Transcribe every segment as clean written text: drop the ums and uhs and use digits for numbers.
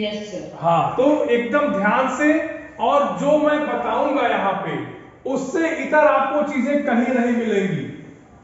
Yes sir. हाँ, तो एकदम ध्यान से, और जो मैं बताऊंगा यहाँ पे उससे इतर आपको चीजें कहीं नहीं मिलेंगी।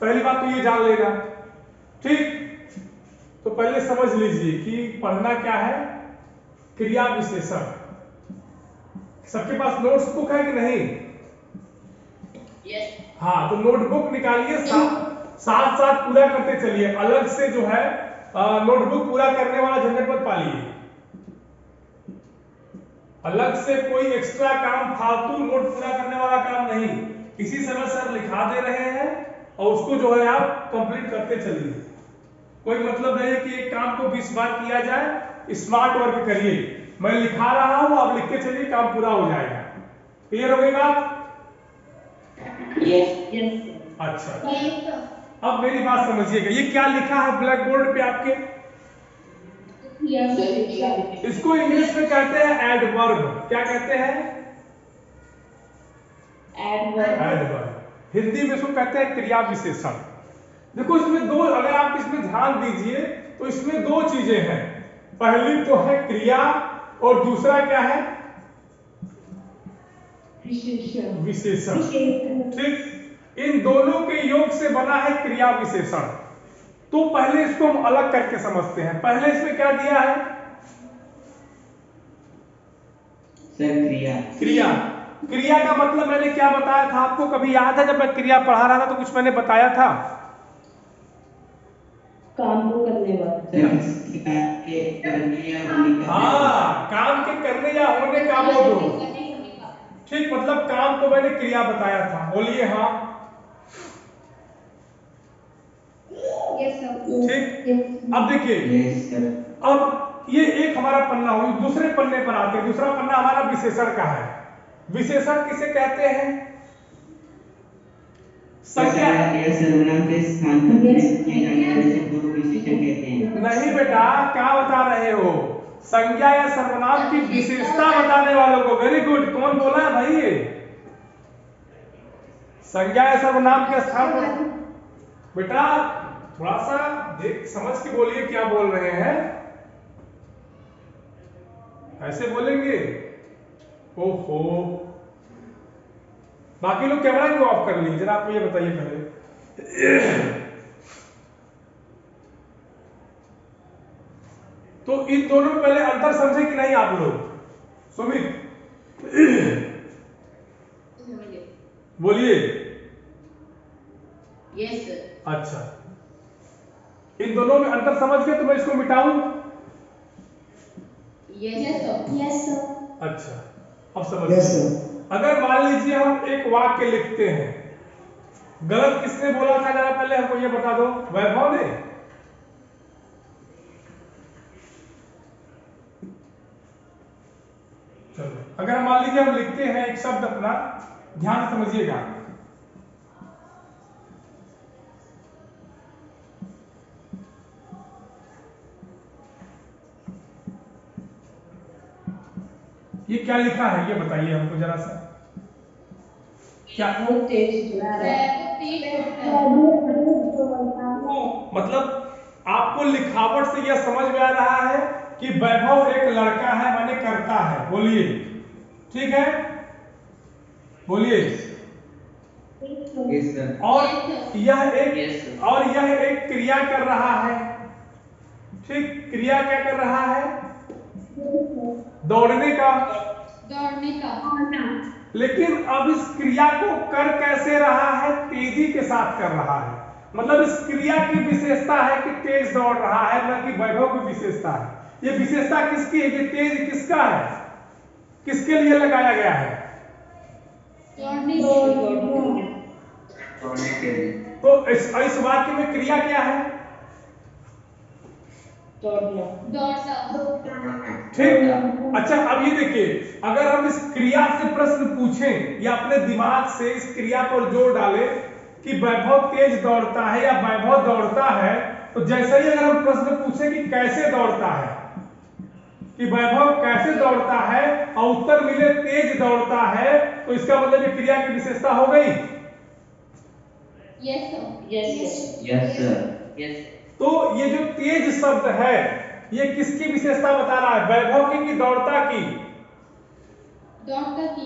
पहली बात तो ये जान लेना, ठीक। तो पहले समझ लीजिए कि पढ़ना क्या है, क्रिया विशेषण। सबके पास नोट्स बुक है कि नहीं? यस। हाँ, तो नोटबुक निकालिए, साथ साथ पूरा करते चलिए। अलग से जो है नोटबुक पूरा करने वाला झंझट मत पालिए। अलग से कोई एक्स्ट्रा काम, फालतू नोट पूरा करने वाला काम नहीं। इसी समय सर लिखा दे रहे हैं और उसको जो है आप कंप्लीट करते चलिए। कोई मतलब नहीं है कि एक काम को 20 बार किया जाए। स्मार्ट वर्क करिए, मैं लिखा रहा हूं, आप लिखते चलिए, काम पूरा हो जाएगा। क्लियर हो गई बात? यस। अच्छा, अब मेरी बात समझिएगा। ये क्या लिखा है ब्लैक बोर्ड पे आपके? इसको इंग्लिश में कहते हैं एडवर्ब। क्या कहते हैं? एडवर्ब। हिंदी में इसको कहते हैं क्रिया विशेषण। देखो इसमें दो, अगर आप इसमें ध्यान दीजिए तो इसमें दो चीजें हैं। पहली तो है क्रिया और दूसरा क्या है? विशेषण। ठीक, इन दोनों के योग से बना है क्रिया विशेषण। तो पहले इसको हम अलग करके समझते हैं। पहले इसमें क्या दिया है? सर क्रिया। क्रिया। क्रिया का मतलब मैंने क्या बताया था आपको? कभी याद है जब मैं क्रिया पढ़ा रहा था तो कुछ मैंने बताया था? काम को करने वाला। हाँ, काम के करने या होने का बोध हो। ठीक, मतलब काम को मैंने क्रिया बताया था। बोलिए हाँ। ठीक, अब देखिए, अब ये एक हमारा पन्ना हो, दूसरे पन्ने पर आते हैं। दूसरा पन्ना हमारा विशेषण का है। विशेषण किसे कहते हैं? संज्ञा। सर्वनाम के स्थान पर प्रयुक्त किए जाने वाले शब्दों को विशेषण कहते हैं। नहीं बेटा, क्या बता रहे हो? संज्ञा या सर्वनाम की विशेषता बताने वालों को। वेरी गुड, कौन बोला है भाई ये? संज्ञा या सर्वनाम के स्थान पर। बेटा थोड़ा सा देख समझ के बोलिए क्या बोल रहे हैं। ऐसे बोलेंगे? ओहो, बाकी लोग कैमरा क्यों ऑफ कर लीजिए? जरा आप ये बताइए पहले। तो इन दोनों में पहले अंतर समझे कि नहीं आप लोग? सुमित बोलिए। यस। अच्छा, इन दोनों में अंतर समझ के तो मैं इसको मिटाऊं? यस। अच्छा, अब समझिए। अगर मान लीजिए हम एक वाक्य लिखते हैं, गलत किसने बोला था? जरा पहले हमको ये बता दो। वैभव ने? चलो, अगर मान लीजिए हम लिखते हैं एक शब्द अपना, ध्यान से समझिएगा। ये क्या लिखा है ये बताइए हमको जरा सा। क्या मतलब आपको लिखावट से यह समझ में आ रहा है कि वैभव एक लड़का है, माने करता है। बोलिए, ठीक है? बोलिए। और यह एक क्रिया कर रहा है। ठीक, क्रिया क्या कर रहा है? दौड़ने का। लेकिन अब इस क्रिया को कर कैसे रहा है? तेजी के साथ कर रहा है। मतलब इस क्रिया की विशेषता है कि तेज दौड़ रहा है, न कि वैभव की विशेषता है। ये विशेषता किसकी है? ये तेज किसका है? किसके लिए लगाया गया है? तो इस वाक्य में क्रिया क्या है? ठीक। अच्छा, अब ये देखिए, अगर हम इस क्रिया से प्रश्न पूछें या अपने दिमाग से इस क्रिया पर जोर डालें कि वैभव तेज दौड़ता है या वैभव दौड़ता है, तो जैसे ही अगर हम प्रश्न पूछें कि कैसे दौड़ता है, कि वैभव कैसे दौड़ता है, और उत्तर मिले तेज दौड़ता है, तो इसका मतलब ये क्रिया की विशेषता हो गई। Yes sir. तो ये जो तेज शब्द है, ये किसकी विशेषता बता रहा है, वैभव की कि दौड़ता की? दौड़ता की।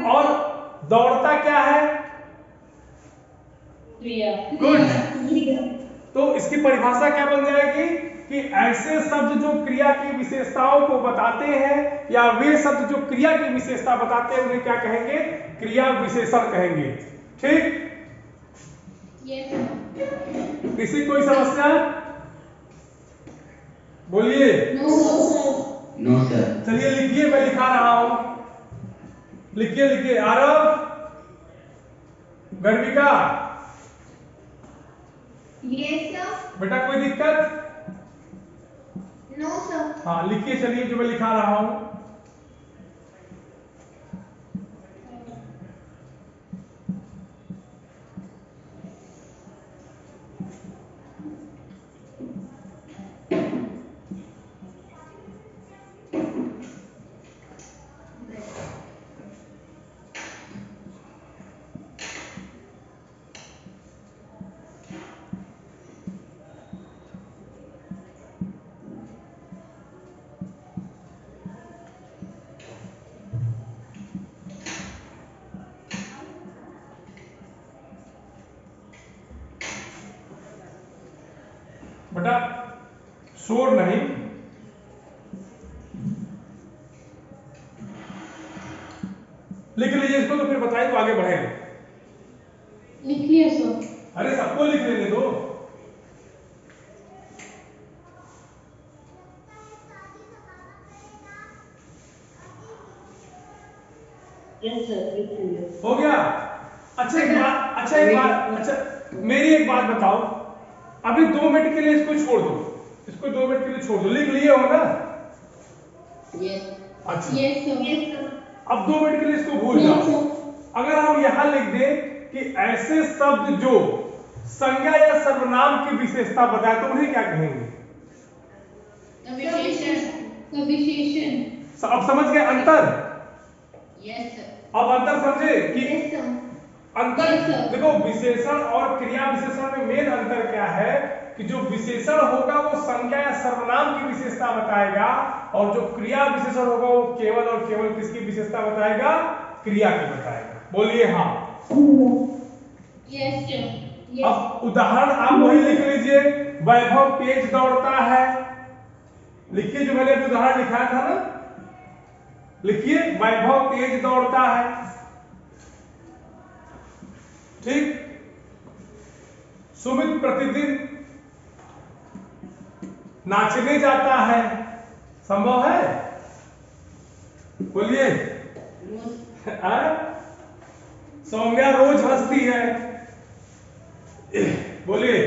और दौड़ता क्या है? क्रिया। गुड। तो इसकी परिभाषा क्या बन जाएगी कि ऐसे शब्द जो क्रिया की विशेषताओं को बताते हैं या वे शब्द जो क्रिया की विशेषता बताते हैं उन्हें क्या कहेंगे, क्रिया विशेषण कहेंगे। ठीक, यस। किसी कोई समस्या? बोलिए। No sir. चलिए लिखिए, मैं लिखा रहा हूं, लिखिए लिखिए। Aarav, Garvika, yes sir. बेटा कोई दिक्कत? No sir. हाँ लिखिए, चलिए जो मैं लिखा रहा हूं। बेटा शोर नहीं, लिख लीजिए इसको, तो फिर बताइए तो आगे बढ़ेंगे। लिख लिया सर। अरे सबको लिख लेने दो। यस सर, लिख लिया। हो गया? अच्छा एक बात, अच्छा मेरी एक बात बताओ, अभी 2 मिनट के लिए इसको छोड़ दो, इसको 2 मिनट के लिए छोड़ दो। लिख लिए हो ना? यस। अच्छा, यस सर। अब 2 मिनट के लिए इसको भूल जाओ। अगर हम यहां लिख दें कि ऐसे शब्द जो संज्ञा या सर्वनाम की विशेषता बताए तो उन्हें क्या कहेंगे? विशेषण। अब समझ गए अंतर? Yes sir. अब अंतर समझे कि यस सर। अंतर? Yes, sir. देखो विशेषण और क्रिया विशेषण में मेन अंतर क्या है कि जो विशेषण होगा वो संज्ञा या सर्वनाम की विशेषता बताएगा और जो क्रिया विशेषण होगा वो केवल और केवल किसकी विशेषता बताएगा? क्रिया की बताएगा। बोलिए हाँ। Yes sir. अब उदाहरण आप वही लिख लीजिए, वैभव तेज दौड़ता है। लिखिए जो मैंने उदाहरण लिखा था ना, लिखिए वैभव तेज दौड़ता है। ठीक, सुमित प्रतिदिन नाचने जाता है। संभव है? बोलिए। सौम्या रोज हंसती है। बोलिए।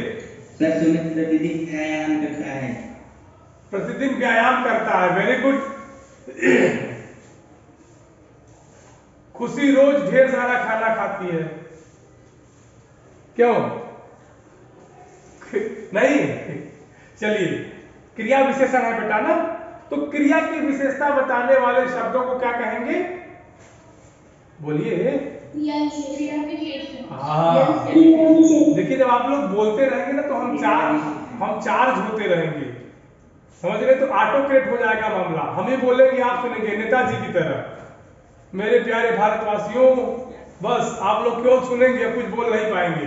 सर सुमित प्रतिदिन व्यायाम करता है। प्रतिदिन व्यायाम करता है, वेरी गुड। खुशी रोज ढेर सारा खाना खाती है। क्यों? नहीं, चलिए क्रिया विशेषण है बेटा ना, तो क्रिया की विशेषता बताने वाले शब्दों को क्या कहेंगे? बोलिए। हाँ, देखिए जब आप लोग बोलते रहेंगे ना तो हम चार्ज होते रहेंगे, समझ रहे? तो ऑटो क्रिएट हो जाएगा मामला। हम ही बोलेंगे, आप सुनेंगे, नेताजी की तरह। मेरे प्यारे भारतवासियों, बस आप लोग क्यों सुनेंगे, कुछ बोल नहीं पाएंगे।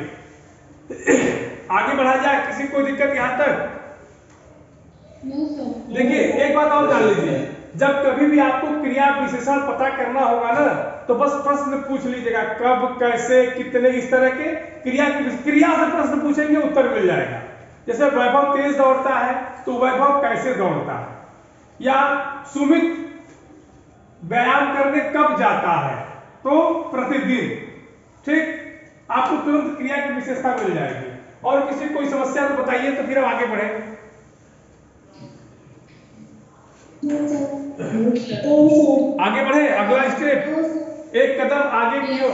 आगे बढ़ा जाए, किसी को दिक्कत यहां तक? देखिए एक बात और जान लीजिए, जब कभी भी आपको क्रिया विशेषण पता करना होगा ना तो बस प्रश्न पूछ लीजिएगा, कब, कैसे, कितने, इस तरह के क्रिया से प्रश्न पूछेंगे, उत्तर मिल जाएगा। जैसे वैभव तेज दौड़ता है तो वैभव कैसे दौड़ता है, या सुमित व्यायाम करने कब जाता है तो प्रतिदिन। ठीक, आपको तुरंत क्रिया की विशेषता मिल जाएगी। और किसी कोई समस्या तो बताइए, तो फिर हम आगे बढ़े। आगे बढ़े, अगला स्टेप, एक कदम आगे की ओर।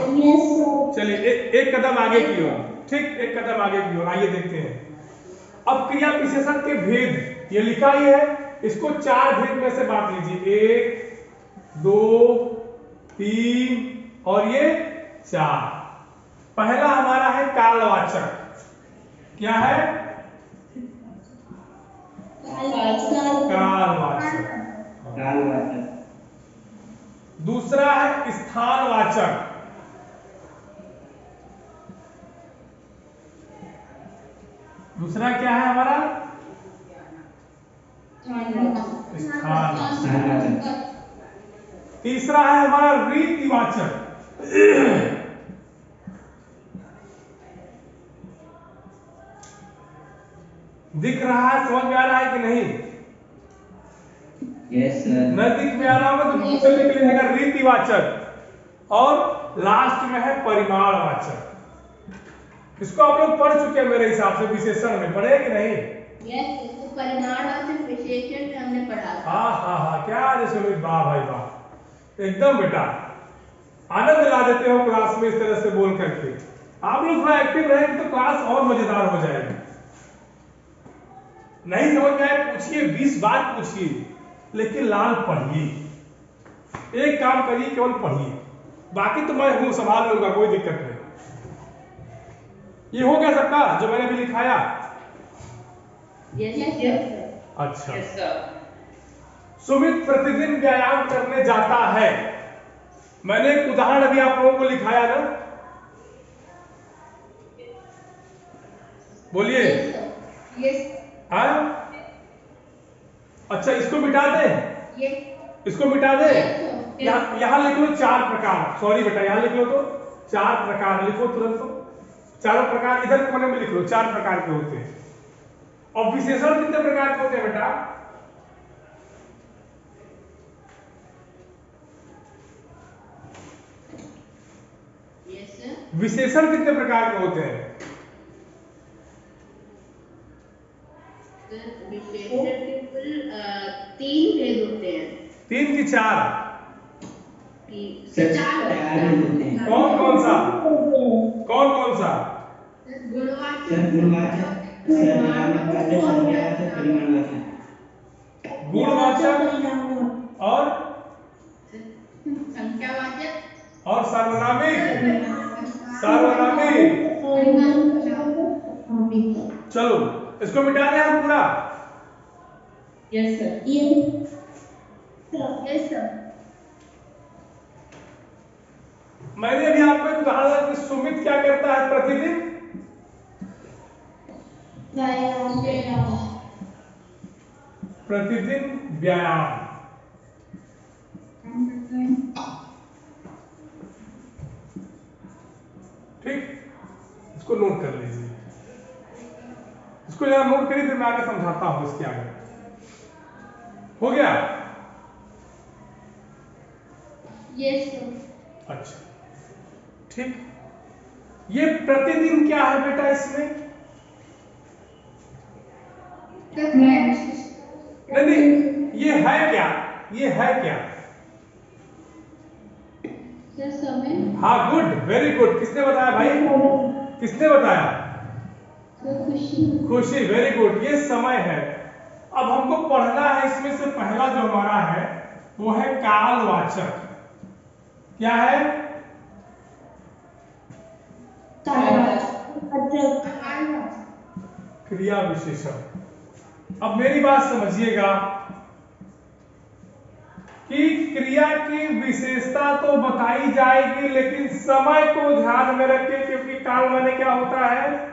चलिए एक कदम आगे की ओर। ठीक, एक कदम आगे की ओर आइए देखते हैं। अब क्रिया विशेषण के भेद ये लिखा ही है, इसको 4 भेद में से बांट लीजिए, 1 2 3 और ये 4। पहला हमारा है कालवाचक। क्या है? कालवाचक। कालवाचक। दूसरा है स्थानवाचक। दूसरा क्या है हमारा? स्थानवाचक। तीसरा है हमारा रीतिवाचक। दिख रहा है, समझ में आ रहा है कि नहीं? Yes sir. न दिख में आ रहा होगा तो मुंह से निकल जाएगा रीतिवाचक। और लास्ट में है परिमाणवाचक। इसको आप लोग पढ़ चुके हैं मेरे हिसाब से, विशेषण में पढ़े कि नहीं? यस, इसको परिमाणवाचक विशेषण में हमने पढ़ा था। हाँ, क्या रे सुमित, वाह भाई वाह, एकदम बेटा आनंद ला देते हो क्लास में इस तरह से बोल करके। आप लोग थोड़ा एक्टिव रहेंगे तो क्लास और मजेदार हो जाएगी। नहीं समझ में आए पूछिए, 20 बार पूछिए, लेकिन लाल पढ़िए। एक काम करिए, केवल पढ़िए, बाकी तो मैं हूं, संभाल लूंगा, कोई दिक्कत नहीं। ये हो गया सबका जो मैंने अभी लिखाया? यस। अच्छा। सुमित प्रतिदिन व्यायाम करने जाता है। मैंने एक उदाहरण अभी आप लोगों को लिखाया ना, बोलिए। हाँ, अच्छा, इसको मिटा दे, इसको मिटा दे। यहाँ लिख लो 4 प्रकार। सॉरी बेटा, यहाँ लिख लो तो 4 प्रकार लिखो तुरंत। तो चारों प्रकार इधर कोने में लिख लो, 4 प्रकार के होते हैं। और विशेषण कितने प्रकार के होते हैं बेटा? विशेषण कितने प्रकार के होते हैं? विशेषण के कुल 3 भेद होते हैं। 3 की 4? 4 होते हैं। कौन कौन सा? गुणवाचक, सर्वनामवाचक, संज्ञावाचक, परिमाणवाचक। गुणवाचक और संख्यावाचक और सार्वनामिक। चलो इसको मिटा दें हम पूरा। Yes sir. मैंने अभी आपको एक उदाहरण दिया कि सुमित क्या करता है प्रतिदिन? प्रतिदिन व्यायाम। ठीक, इसको नोट कर लीजिए। इसको जरा नोट करिए, फिर मैं आगे समझाता हूं इसके आगे। हो गया? यस। अच्छा, ठीक। ये प्रतिदिन क्या है बेटा इसमें? नहीं, ये है क्या? समय। हाँ, गुड, वेरी गुड। किसने बताया भाई? किसने बताया? खुशी, वेरी गुड। ये समय है। अब हमको पढ़ना है, इसमें से पहला जो हमारा है वो है कालवाचक। क्या है? क्रिया विशेषण। अब मेरी बात समझिएगा कि क्रिया की विशेषता तो बताई जाएगी, लेकिन समय को ध्यान में रखें, क्योंकि काल माने क्या होता है?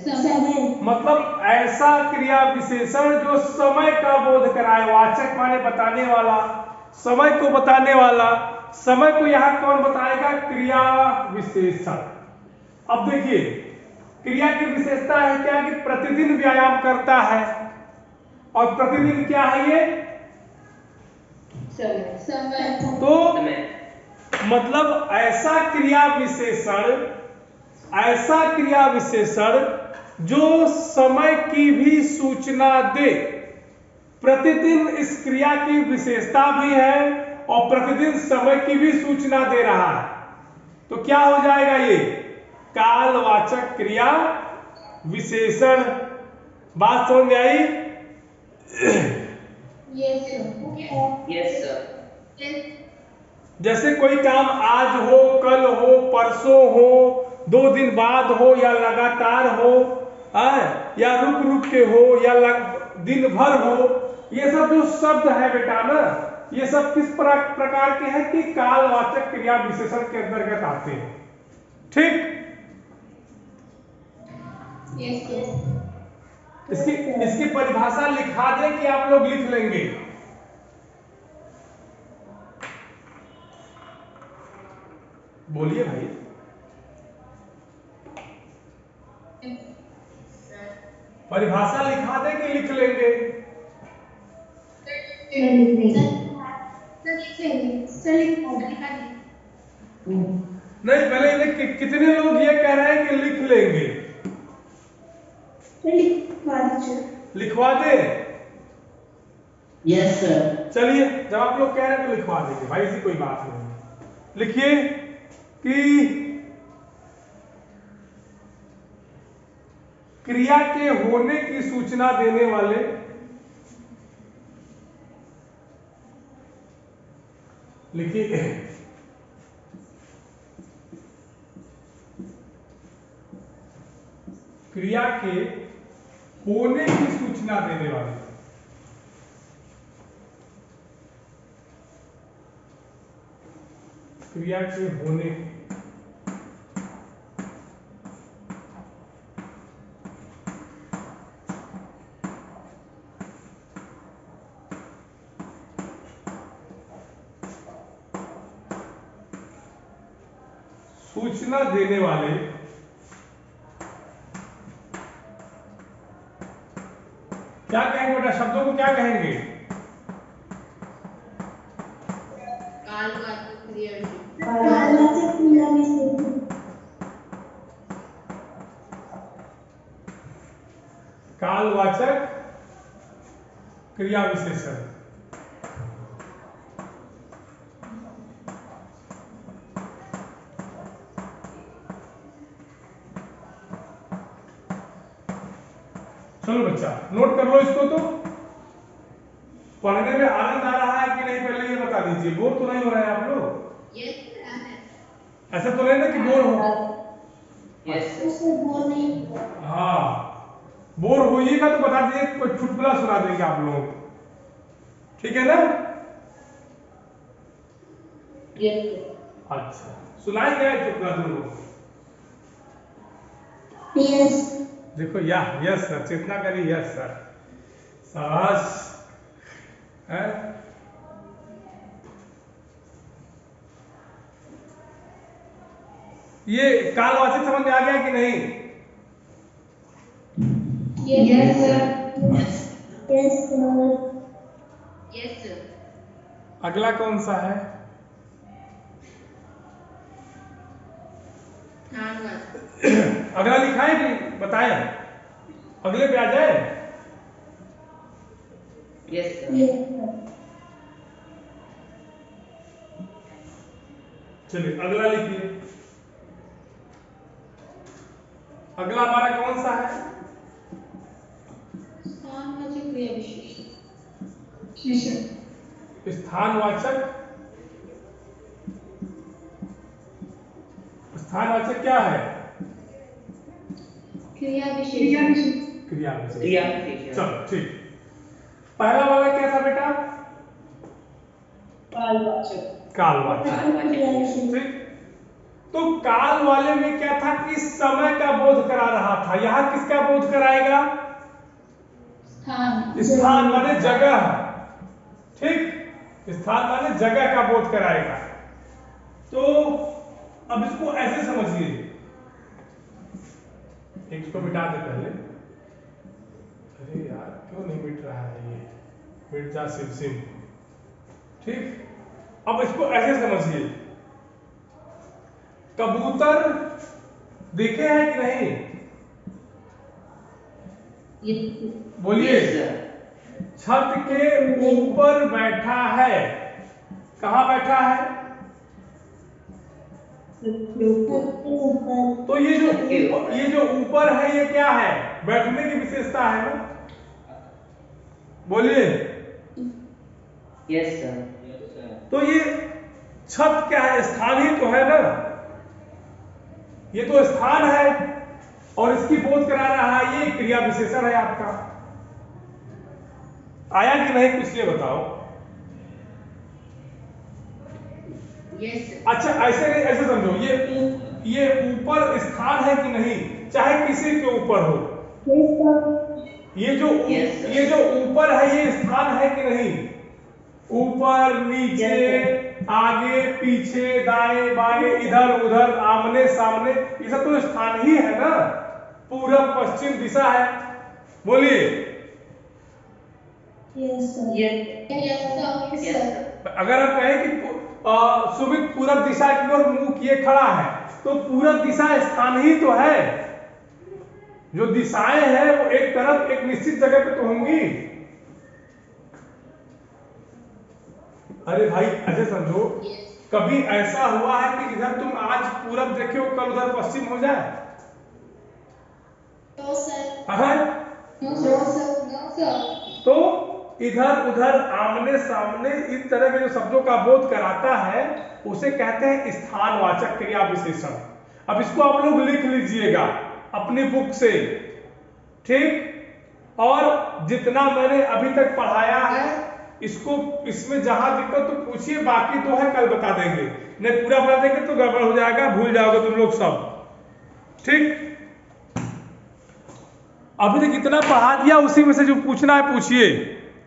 समय। मतलब ऐसा क्रिया विशेषण जो समय का बोध कराए। वाचक माने बताने वाला, समय को बताने वाला। समय को यहां कौन बताएगा? क्रिया विशेषण। अब देखिए, क्रिया की विशेषता है क्या कि प्रतिदिन व्यायाम करता है। और प्रतिदिन क्या है ये? समय। तो मतलब ऐसा क्रिया विशेषण जो समय की भी सूचना दे। प्रतिदिन इस क्रिया की विशेषता भी है और प्रतिदिन समय की भी सूचना दे रहा है। तो क्या हो जाएगा ये? कालवाचक क्रिया विशेषण। बात समझ में आई? Yes sir. जैसे कोई काम आज हो, कल हो, परसों हो, 2 दिन बाद हो या लगातार हो, या रुक रुक के हो या दिन भर हो, ये सब जो शब्द है बेटा ना, ये सब किस प्रकार के हैं कि कालवाचक क्रिया विशेषण के अंतर्गत आते हैं। ठीक, इसकी परिभाषा लिखा दें कि आप लोग लिख लेंगे। बोलिए भाई। परिभाषा लिखा दें कि लिख लेंगे? नहीं, पहले इन्हें कितने लोग ये कह रहे हैं कि लिख लेंगे? लिखवा दे। Yes sir. चलिए, जब आप लोग कह रहे हैं तो लिखवा देंगे भाई, ऐसी कोई बात नहीं। लिखिए कि क्रिया के होने की सूचना देने वाले लिखिए क्रिया के होने की सूचना देने वाले क्रिया के होने सूचना देने वाले क्या कहेंगे बेटा? शब्दों को क्या कहेंगे? कालवाचक क्रिया विशेषण। चलो बच्चा, नोट कर लो इसको। तो पढ़ने में आनंद आ रहा है कि नहीं, पहले ये बता दीजिए। बोर तो नहीं हो रहा है आप लोग? ऐसा तो नहीं ना कि बोर हो? हाँ, बोर होइएगा तो बता दीजिए, कोई चुटकुला सुना देंगे आप लोग, ठीक है ना? अच्छा, सुनाई क्या चुटकुला तुम लोग? देखो, यस सर, चेतना करिए। यस सर, शाबाश है। ये कालवाचक समझ में आ गया कि नहीं? Yes sir. अगला कौन सा है? अगला लिखा है कि बताएं? अगले पे आ जाए। Yes sir. चलिए, अगला लिखिए। अगला हमारा कौन सा है? स्थानवाचक क्रिया विशेषण। स्थानवाचक। स्थानवाचक क्या है? क्रिया विशेषण। क्रिया विशेषण। क्रिया विशेषण। चलो ठीक। पहला वाला क्या था बेटा? कालवाचक। कालवाचक। कालवाचक। ठीक। तो काल वाले में क्या था कि समय का बोध करा रहा था। यहां किसका बोध कराएगा? स्थान माने जगह। ठीक, स्थान माने जगह का बोध कराएगा। तो अब इसको ऐसे समझिए, इसको मिटा दे पहले। अरे यार, क्यों नहीं मिट रहा है ये? मिट जा सिम सिम। ठीक, अब इसको ऐसे समझिए, कबूतर देखे हैं कि नहीं? बोलिए। छत के ऊपर बैठा है। कहां बैठा है? तो ये जो ऊपर है, ये क्या है? बैठने की विशेषता है ना? बोलिए। Yes sir. तो ये छत क्या है? स्थान ही तो है ना? ये तो स्थान है। और इसकी बोध करा रहा है, ये क्रिया विशेषण है आपका। आया कि नहीं कुछ ये बताओ। Yes, sir. अच्छा ऐसे नहीं, ऐसे समझो, ये ऊपर स्थान है कि नहीं, चाहे किसी के ऊपर हो। ये जो Yes, sir. ये जो ऊपर है ये स्थान है कि नहीं, ऊपर नीचे आगे पीछे दाएं बाएं इधर उधर आमने सामने, ये सब तो स्थान ही है ना। पूरब पश्चिम दिशा है, बोलिए। Yes, sir. Yes, sir. अगर आप कहें कि सुमित पूरब दिशा की ओर मुंह किए खड़ा है, तो पूरब दिशा स्थान ही तो है। जो दिशाएं हैं वो एक तरफ एक निश्चित जगह पे तो होंगी। अरे भाई ऐसे समझो, कभी ऐसा हुआ है कि इधर तुम आज पूरब देखे हो कल उधर पश्चिम हो जाए? No, sir. हाँ? No, sir. No, sir. तो इधर उधर आमने सामने इस तरह के जो शब्दों का बोध कराता है उसे कहते हैं स्थानवाचक क्रिया विशेषण। अब इसको आप लोग लिख लीजिएगा अपनी बुक से, ठीक। और जितना मैंने अभी तक पढ़ाया है इसको, इसमें जहां दिक्कत तो पूछिए, बाकी तो है कल बता देंगे, नहीं पूरा बता देंगे तो गड़बड़ हो जाएगा, भूल जाओगे तुम लोग सब, ठीक। अभी तक इतना पढ़ा दिया, उसी में से जो पूछना है पूछिए।